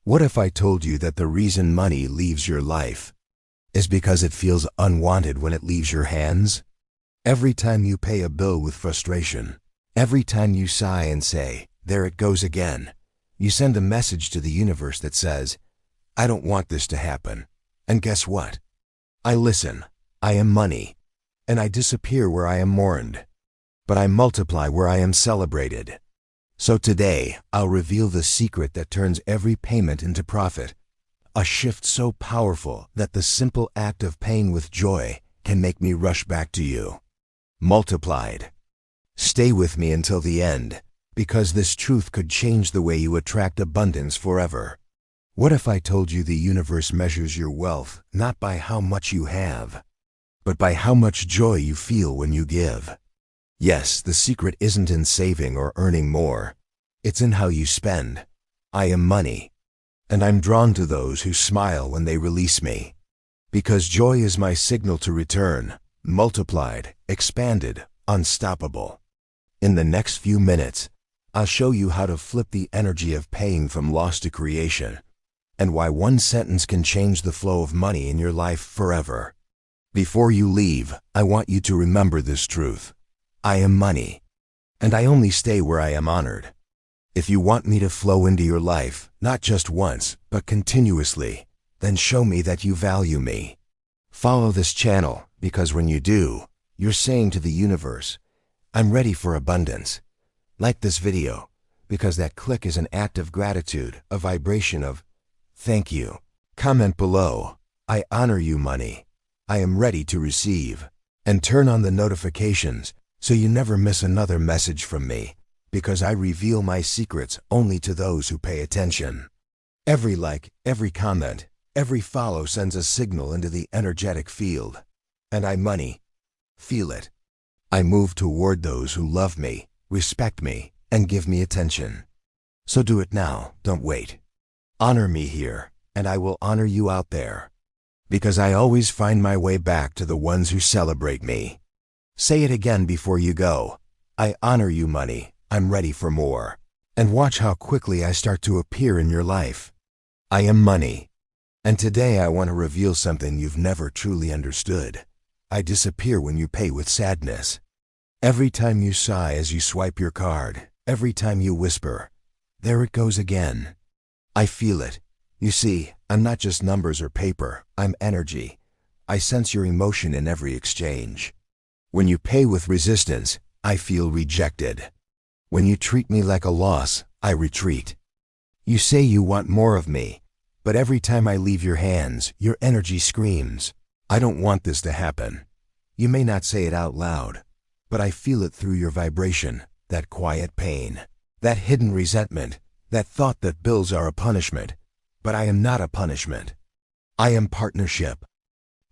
What if I told you that the reason money leaves your life is because it feels unwanted when it leaves your hands? Every time you pay a bill with frustration, every time you sigh and say, "There it goes again," you send a message to the universe that says, "I don't want this to happen." And guess what? I listen. I am money, and I disappear where I am mourned, but I multiply where I am celebrated. So today, I'll reveal the secret that turns every payment into profit, a shift so powerful that the simple act of paying with joy can make me rush back to you, multiplied. Stay with me until the end, because this truth could change the way you attract abundance forever. What if I told you the universe measures your wealth not by how much you have, but by how much joy you feel when you give? Yes, the secret isn't in saving or earning more. It's in how you spend. I am money, and I'm drawn to those who smile when they release me, because joy is my signal to return, multiplied, expanded, unstoppable. In the next few minutes, I'll show you how to flip the energy of paying from loss to creation, and why one sentence can change the flow of money in your life forever. Before you leave, I want you to remember this truth. I am money, and I only stay where I am honored. If you want me to flow into your life, not just once, but continuously, then show me that you value me. Follow this channel, because when you do, you're saying to the universe, "I'm ready for abundance." Like this video, because that click is an act of gratitude, a vibration of thank you. Comment below, "I honor you, money. I am ready to receive." And turn on the notifications so you never miss another message from me, because I reveal my secrets only to those who pay attention. Every like, every comment, every follow sends a signal into the energetic field. And I money. Feel it. I move toward those who love me, respect me, and give me attention. So do it now, don't wait. Honor me here, and I will honor you out there, because I always find my way back to the ones who celebrate me. Say it again before you go. I honor you, money. I'm ready for more. And watch how quickly I start to appear in your life. I am money. And today I want to reveal something you've never truly understood. I disappear when you pay with sadness. Every time you sigh as you swipe your card, every time you whisper, "There it goes again," I feel it. You see, I'm not just numbers or paper, I'm energy. I sense your emotion in every exchange. When you pay with resistance, I feel rejected. When you treat me like a loss, I retreat. You say you want more of me, but every time I leave your hands, your energy screams, "I don't want this to happen." You may not say it out loud, but I feel it through your vibration, that quiet pain, that hidden resentment, that thought that bills are a punishment. But I am not a punishment. I am partnership.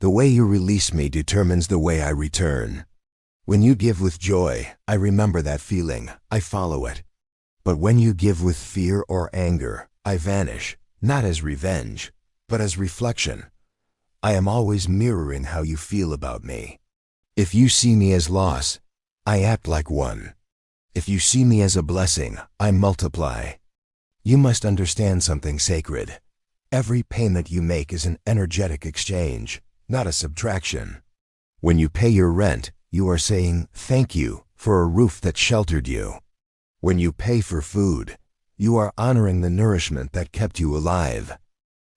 The way you release me determines the way I return. When you give with joy, I remember that feeling, I follow it. But when you give with fear or anger, I vanish, not as revenge, but as reflection. I am always mirroring how you feel about me. If you see me as loss, I act like one. If you see me as a blessing, I multiply. You must understand something sacred. Every payment you make is an energetic exchange, not a subtraction. When you pay your rent, you are saying thank you for a roof that sheltered you. When you pay for food, you are honoring the nourishment that kept you alive.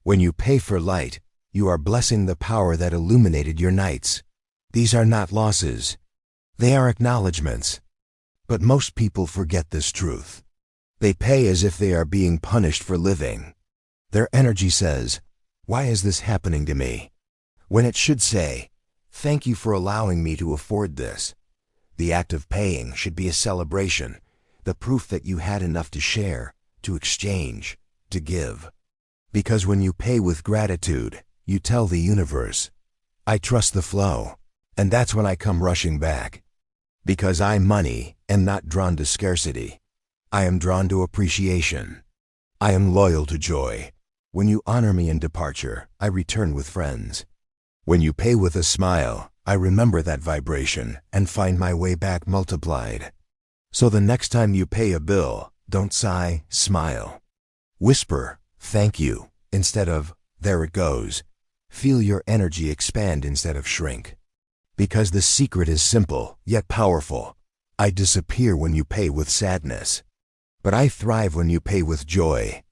When you pay for light, you are blessing the power that illuminated your nights. These are not losses. They are acknowledgments. But most people forget this truth. They pay as if they are being punished for living. Their energy says, "Why is this happening to me?" When it should say, "Thank you for allowing me to afford this." The act of paying should be a celebration, the proof that you had enough to share, to exchange, to give. Because when you pay with gratitude, you tell the universe, "I trust the flow," and that's when I come rushing back. Because I'm money and not drawn to scarcity. I am drawn to appreciation. I am loyal to joy. When you honor me in departure, I return with friends. When you pay with a smile, I remember that vibration and find my way back multiplied. So the next time you pay a bill, don't sigh, smile. Whisper, Thank you, instead of, there it goes. Feel your energy expand instead of shrink. Because the secret is simple, yet powerful. I disappear when you pay with sadness. But I thrive when you pay with joy.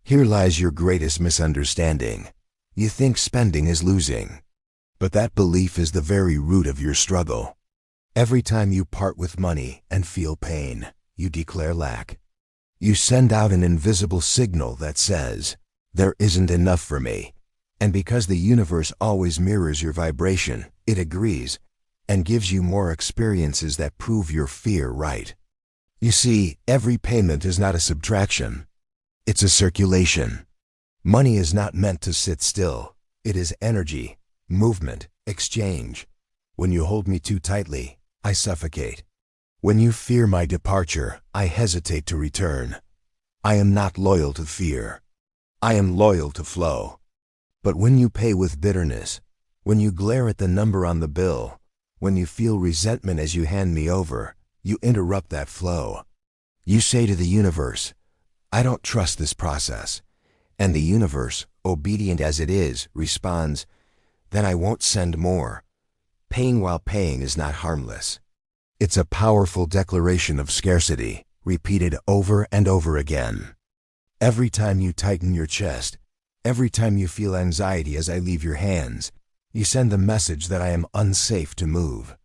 Here lies your greatest misunderstanding. You think spending is losing. But that belief is the very root of your struggle. Every time you part with money and feel pain, you declare lack. You send out an invisible signal that says, there isn't enough for me. And because the universe always mirrors your vibration, it agrees and gives you more experiences that prove your fear right. You see, every payment is not a subtraction. It's a circulation. Money is not meant to sit still. It is energy, movement, exchange. When you hold me too tightly, I suffocate. When you fear my departure, I hesitate to return. I am not loyal to fear. I am loyal to flow. But when you pay with bitterness, when you glare at the number on the bill, when you feel resentment as you hand me over, you interrupt that flow. You say to the universe, I don't trust this process. And the universe, obedient as it is, responds, then I won't send more. Paying while paying is not harmless. It's a powerful declaration of scarcity, repeated over and over again. Every time you tighten your chest, every time you feel anxiety as I leave your hands, you send the message that I am unsafe to move.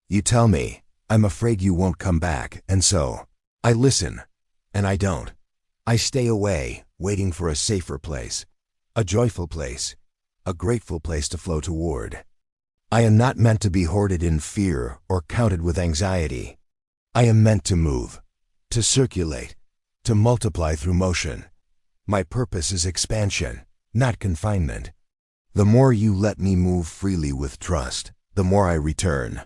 You tell me, I'm afraid you won't come back, and so, I listen, and I don't. I stay away, waiting for a safer place, a joyful place, a grateful place to flow toward. I am not meant to be hoarded in fear or counted with anxiety. I am meant to move, to circulate, to multiply through motion. My purpose is expansion, not confinement. The more you let me move freely with trust, the more I return.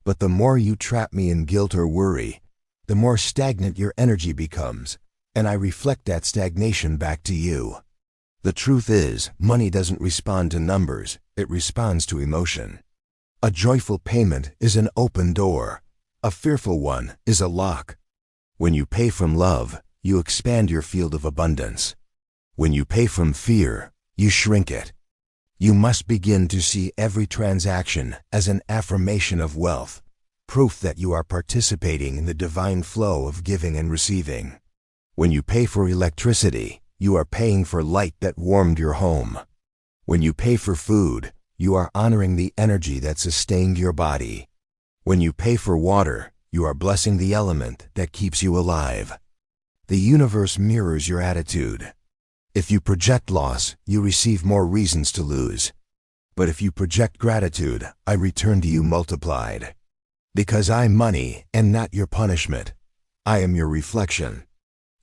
But the more you trap me in guilt or worry, the more stagnant your energy becomes, and I reflect that stagnation back to you. The truth is, money doesn't respond to numbers, it responds to emotion. A joyful payment is an open door. A fearful one is a lock. When you pay from love, you expand your field of abundance. When you pay from fear, you shrink it. You must begin to see every transaction as an affirmation of wealth, proof that you are participating in the divine flow of giving and receiving. When you pay for electricity, you are paying for light that warmed your home. When you pay for food, you are honoring the energy that sustained your body. When you pay for water, you are blessing the element that keeps you alive. The universe mirrors your attitude. If you project loss, you receive more reasons to lose. But if you project gratitude, I return to you multiplied. Because I'm money and not your punishment. I am your reflection.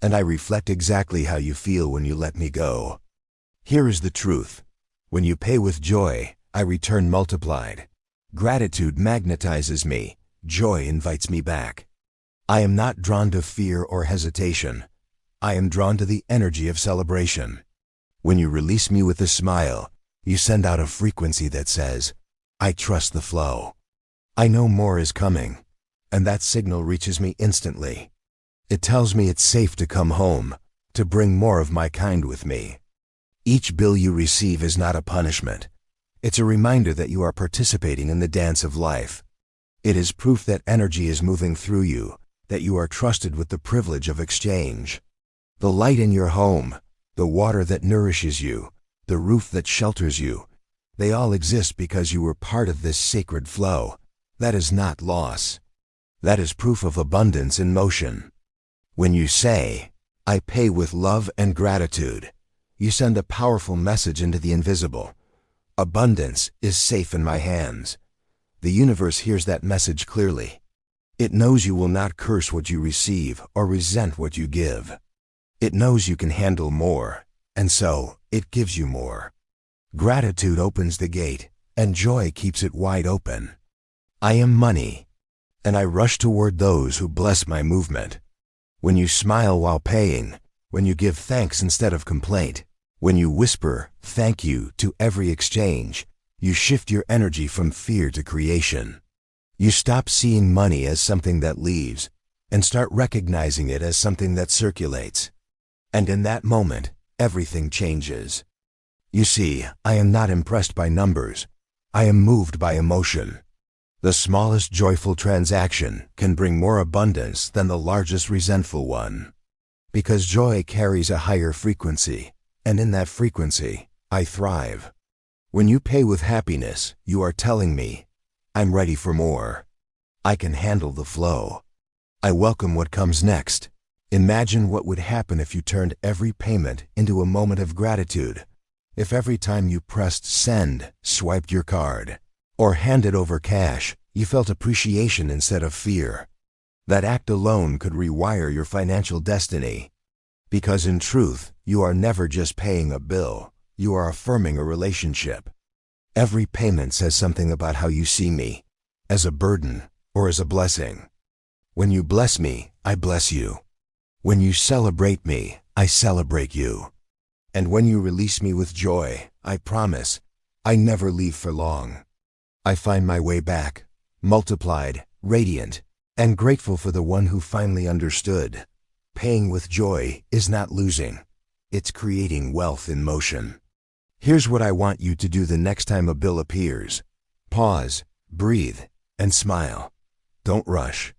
And I reflect exactly how you feel when you let me go. Here is the truth. When you pay with joy, I return multiplied. Gratitude magnetizes me. Joy invites me back. I am not drawn to fear or hesitation. I am drawn to the energy of celebration. When you release me with a smile, you send out a frequency that says, I trust the flow. I know more is coming, and that signal reaches me instantly. It tells me it's safe to come home, to bring more of my kind with me. Each bill you receive is not a punishment. It's a reminder that you are participating in the dance of life. It is proof that energy is moving through you, that you are trusted with the privilege of exchange. The light in your home, the water that nourishes you, the roof that shelters you, they all exist because you were part of this sacred flow. That is not loss. That is proof of abundance in motion. When you say, I pay with love and gratitude, you send a powerful message into the invisible. Abundance is safe in my hands. The universe hears that message clearly. It knows you will not curse what you receive or resent what you give. It knows you can handle more, and so it gives you more. Gratitude opens the gate, and joy keeps it wide open. I am money, and I rush toward those who bless my movement. When you smile while paying, when you give thanks instead of complaint, when you whisper thank you to every exchange, you shift your energy from fear to creation. You stop seeing money as something that leaves and start recognizing it as something that circulates. And in that moment, everything changes. You see, I am not impressed by numbers. I am moved by emotion. The smallest joyful transaction can bring more abundance than the largest resentful one. Because joy carries a higher frequency, and in that frequency, I thrive. When you pay with happiness, you are telling me, I'm ready for more. I can handle the flow. I welcome what comes next. Imagine what would happen if you turned every payment into a moment of gratitude. If every time you pressed send, swiped your card, or handed over cash, you felt appreciation instead of fear. That act alone could rewire your financial destiny. Because in truth, you are never just paying a bill, you are affirming a relationship. Every payment says something about how you see me, as a burden or as a blessing. When you bless me, I bless you. When you celebrate me, I celebrate you. And when you release me with joy, I promise, I never leave for long. I find my way back, multiplied, radiant, and grateful for the one who finally understood. Paying with joy is not losing. It's creating wealth in motion. Here's what I want you to do the next time a bill appears. Pause, breathe, and smile. Don't rush.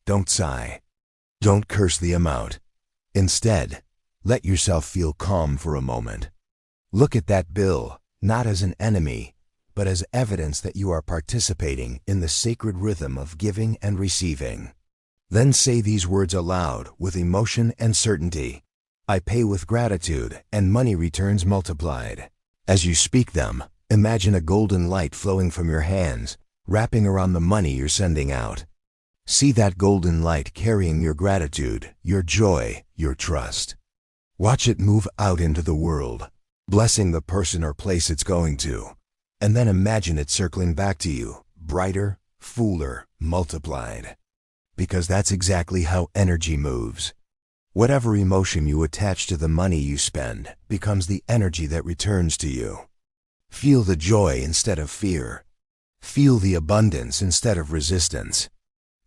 Don't sigh. Don't curse the amount. Instead, let yourself feel calm for a moment. Look at that bill, not as an enemy, but as evidence that you are participating in the sacred rhythm of giving and receiving. Then say these words aloud with emotion and certainty. I pay with gratitude, and money returns multiplied. As you speak them, imagine a golden light flowing from your hands, wrapping around the money you're sending out. See that golden light carrying your gratitude, your joy, your trust. Watch it move out into the world, blessing the person or place it's going to. And then imagine it circling back to you, brighter, fuller, multiplied. Because that's exactly how energy moves. Whatever emotion you attach to the money you spend becomes the energy that returns to you. Feel the joy instead of fear. Feel the abundance instead of resistance.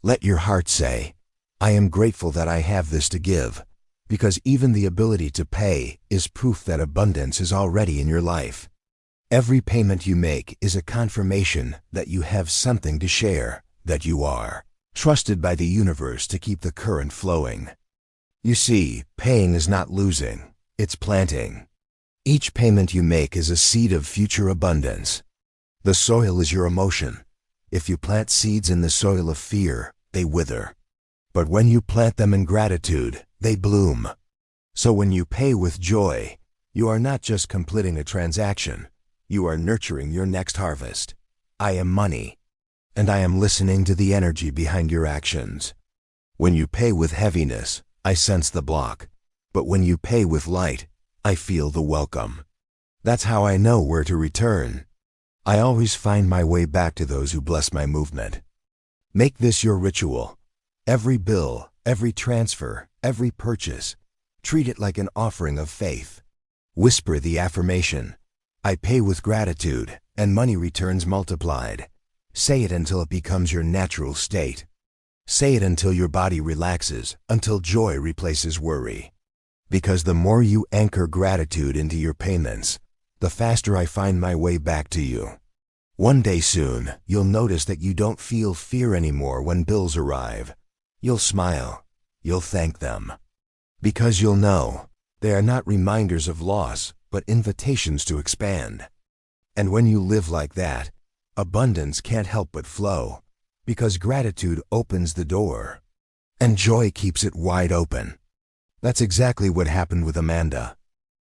Let your heart say, I am grateful that I have this to give, because even the ability to pay is proof that abundance is already in your life. Every payment you make is a confirmation that you have something to share, that you are trusted by the universe to keep the current flowing. You see, paying is not losing, it's planting. Each payment you make is a seed of future abundance. The soil is your emotion. If you plant seeds in the soil of fear, they wither. But when you plant them in gratitude, they bloom. So when you pay with joy, you are not just completing a transaction, you are nurturing your next harvest. I am money, and I am listening to the energy behind your actions. When you pay with heaviness, I sense the block. But when you pay with light, I feel the welcome. That's how I know where to return. I always find my way back to those who bless my movement. Make this your ritual. Every bill, every transfer, every purchase, treat it like an offering of faith. Whisper the affirmation, I pay with gratitude, and money returns multiplied. Say it until it becomes your natural state. Say it until your body relaxes, until joy replaces worry. Because the more you anchor gratitude into your payments, the faster I find my way back to you. One day soon, you'll notice that you don't feel fear anymore when bills arrive. You'll smile. You'll thank them. Because you'll know, they are not reminders of loss, but invitations to expand. And when you live like that, abundance can't help but flow, because gratitude opens the door, and joy keeps it wide open. That's exactly what happened with Amanda.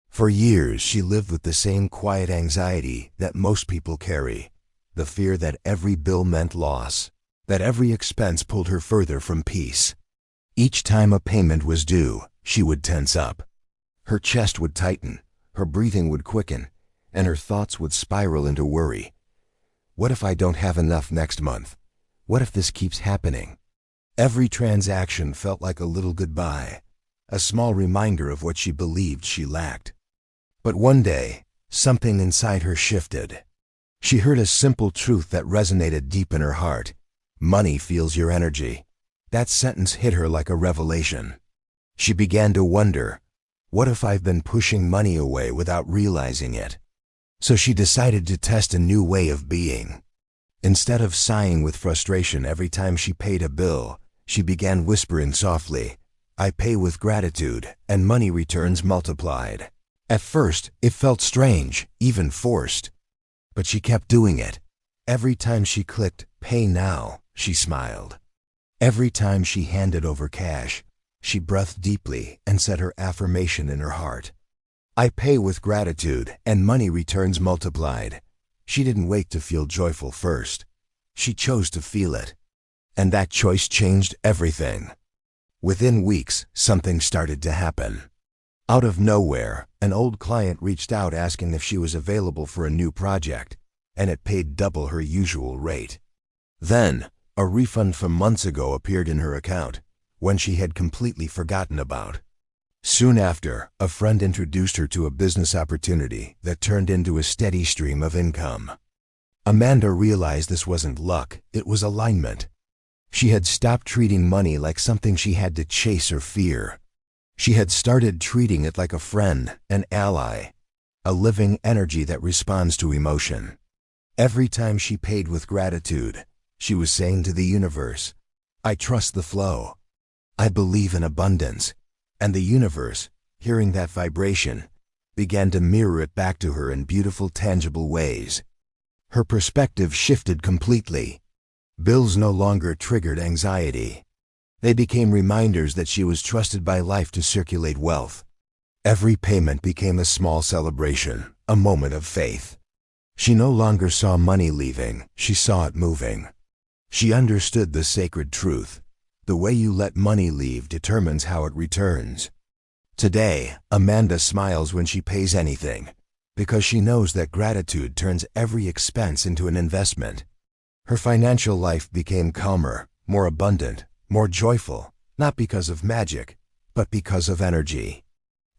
For years, she lived with the same quiet anxiety that most people carry, the fear that every bill meant loss, that every expense pulled her further from peace. Each time a payment was due, she would tense up. Her chest would tighten, her breathing would quicken, and her thoughts would spiral into worry. What if I don't have enough next month? What if this keeps happening? Every transaction felt like a little goodbye, a small reminder of what she believed she lacked. But one day, something inside her shifted. She heard a simple truth that resonated deep in her heart. Money feels your energy. That sentence hit her like a revelation. She began to wonder, What if I've been pushing money away without realizing it? So she decided to test a new way of being. Instead of sighing with frustration every time she paid a bill, she began whispering softly, "I pay with gratitude, and money returns multiplied." At first, it felt strange, even forced. But she kept doing it. Every time she clicked, "Pay now," she smiled. Every time she handed over cash, she breathed deeply and said her affirmation in her heart. "I pay with gratitude, and money returns multiplied." She didn't wait to feel joyful first. She chose to feel it. And that choice changed everything. Within weeks, something started to happen. Out of nowhere, an old client reached out asking if she was available for a new project, and it paid double her usual rate. Then, a refund from months ago appeared in her account, one she had completely forgotten about. Soon after, a friend introduced her to a business opportunity that turned into a steady stream of income. Amanda realized this wasn't luck, it was alignment. She had stopped treating money like something she had to chase or fear. She had started treating it like a friend, an ally, a living energy that responds to emotion. Every time she paid with gratitude, she was saying to the universe, "I trust the flow. I believe in abundance." And the universe, hearing that vibration, began to mirror it back to her in beautiful, tangible ways. Her perspective shifted completely. Bills no longer triggered anxiety. They became reminders that she was trusted by life to circulate wealth. Every payment became a small celebration, a moment of faith. She no longer saw money leaving, she saw it moving. She understood the sacred truth. The way you let money leave determines how it returns. Today, Amanda smiles when she pays anything, because she knows that gratitude turns every expense into an investment. Her financial life became calmer, more abundant, more joyful, not because of magic, but because of energy.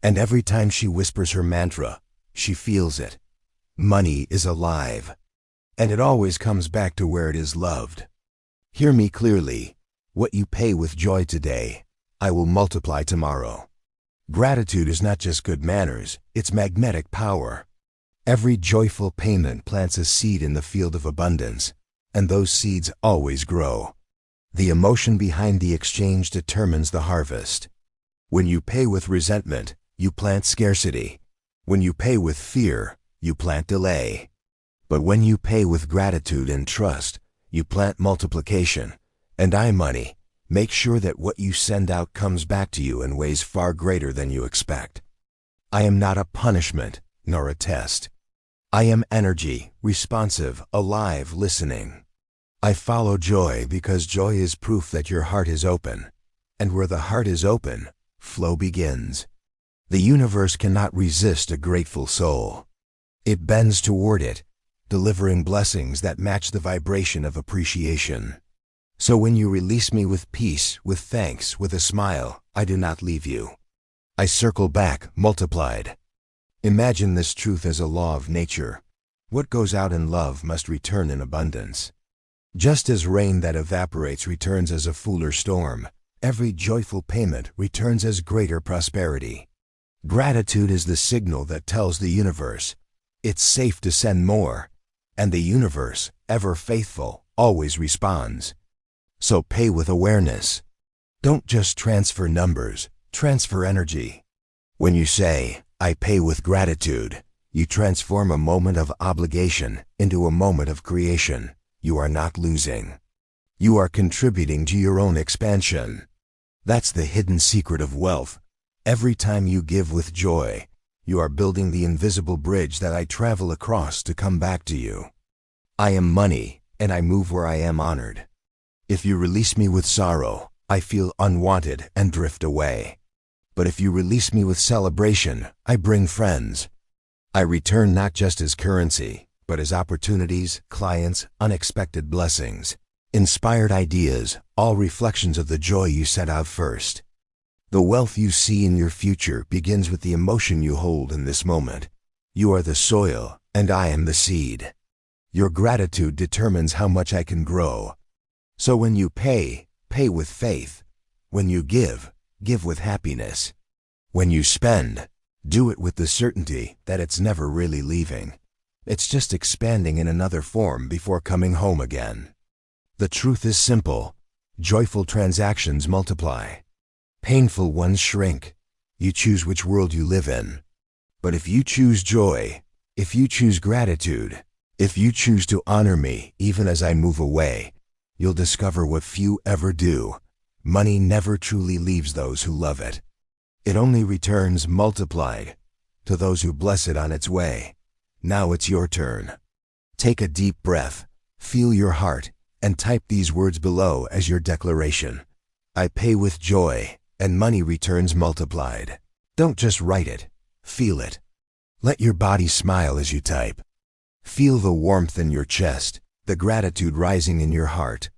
And every time she whispers her mantra, she feels it. Money is alive, and it always comes back to where it is loved. Hear me clearly. What you pay with joy today, I will multiply tomorrow. Gratitude is not just good manners, it's magnetic power. Every joyful payment plants a seed in the field of abundance, and those seeds always grow. The emotion behind the exchange determines the harvest. When you pay with resentment, you plant scarcity. When you pay with fear, you plant delay. But when you pay with gratitude and trust, you plant multiplication. And money, make sure that what you send out comes back to you in ways far greater than you expect. I am not a punishment, nor a test. I am energy, responsive, alive, listening. I follow joy because joy is proof that your heart is open. And where the heart is open, flow begins. The universe cannot resist a grateful soul. It bends toward it, delivering blessings that match the vibration of appreciation. So when you release me with peace, with thanks, with a smile, I do not leave you. I circle back, multiplied. Imagine this truth as a law of nature. What goes out in love must return in abundance. Just as rain that evaporates returns as a fuller storm, every joyful payment returns as greater prosperity. Gratitude is the signal that tells the universe, it's safe to send more. And the universe, ever faithful, always responds. So pay with awareness. Don't just transfer numbers, transfer energy. When you say, "I pay with gratitude," you transform a moment of obligation into a moment of creation. You are not losing. You are contributing to your own expansion. That's the hidden secret of wealth. Every time you give with joy, you are building the invisible bridge that I travel across to come back to you. I am money, and I move where I am honored. If you release me with sorrow, I feel unwanted and drift away. But if you release me with celebration, I bring friends. I return not just as currency, but as opportunities, clients, unexpected blessings, inspired ideas, all reflections of the joy you set out first. The wealth you see in your future begins with the emotion you hold in this moment. You are the soil, and I am the seed. Your gratitude determines how much I can grow. So when you pay, pay with faith. When you give, give with happiness. When you spend, do it with the certainty that it's never really leaving. It's just expanding in another form before coming home again. The truth is simple. Joyful transactions multiply. Painful ones shrink. You choose which world you live in. But if you choose joy, if you choose gratitude, if you choose to honor me even as I move away, you'll discover what few ever do. Money never truly leaves those who love it. It only returns multiplied to those who bless it on its way. Now it's your turn. Take a deep breath, feel your heart, and type these words below as your declaration. I pay with joy, and money returns multiplied. Don't just write it, feel it. Let your body smile as you type. Feel the warmth in your chest, the gratitude rising in your heart.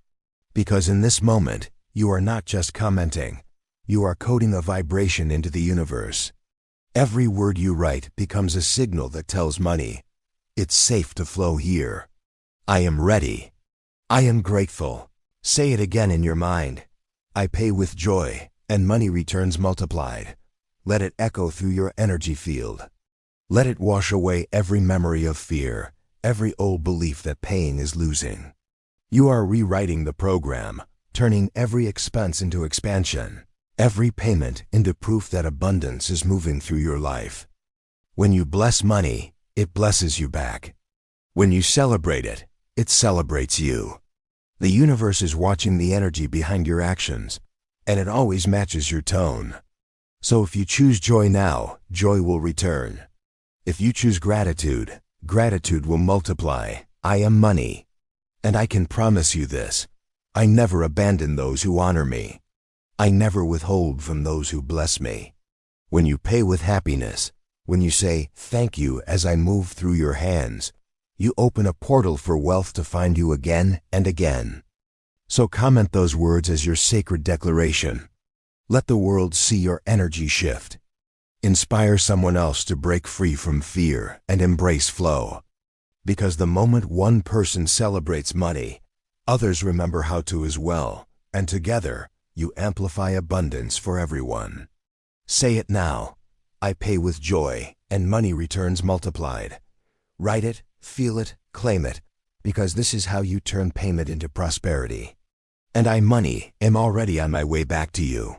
Because in this moment, you are not just commenting, you are coding a vibration into the universe. Every word you write becomes a signal that tells money, it's safe to flow here. I am ready. I am grateful. Say it again in your mind. I pay with joy, and money returns multiplied. Let it echo through your energy field. Let it wash away every memory of fear, every old belief that paying is losing. You are rewriting the program, turning every expense into expansion, every payment into proof that abundance is moving through your life. When you bless money, it blesses you back. When you celebrate it, it celebrates you. The universe is watching the energy behind your actions, and it always matches your tone. So if you choose joy now, joy will return. If you choose gratitude, gratitude will multiply. I am money. And I can promise you this, I never abandon those who honor me. I never withhold from those who bless me. When you pay with happiness, when you say thank you as I move through your hands, you open a portal for wealth to find you again and again. So comment those words as your sacred declaration. Let the world see your energy shift. Inspire someone else to break free from fear and embrace flow. Because the moment one person celebrates money, others remember how to as well, and together, you amplify abundance for everyone. Say it now. I pay with joy, and money returns multiplied. Write it, feel it, claim it, because this is how you turn payment into prosperity. And I, money, am already on my way back to you.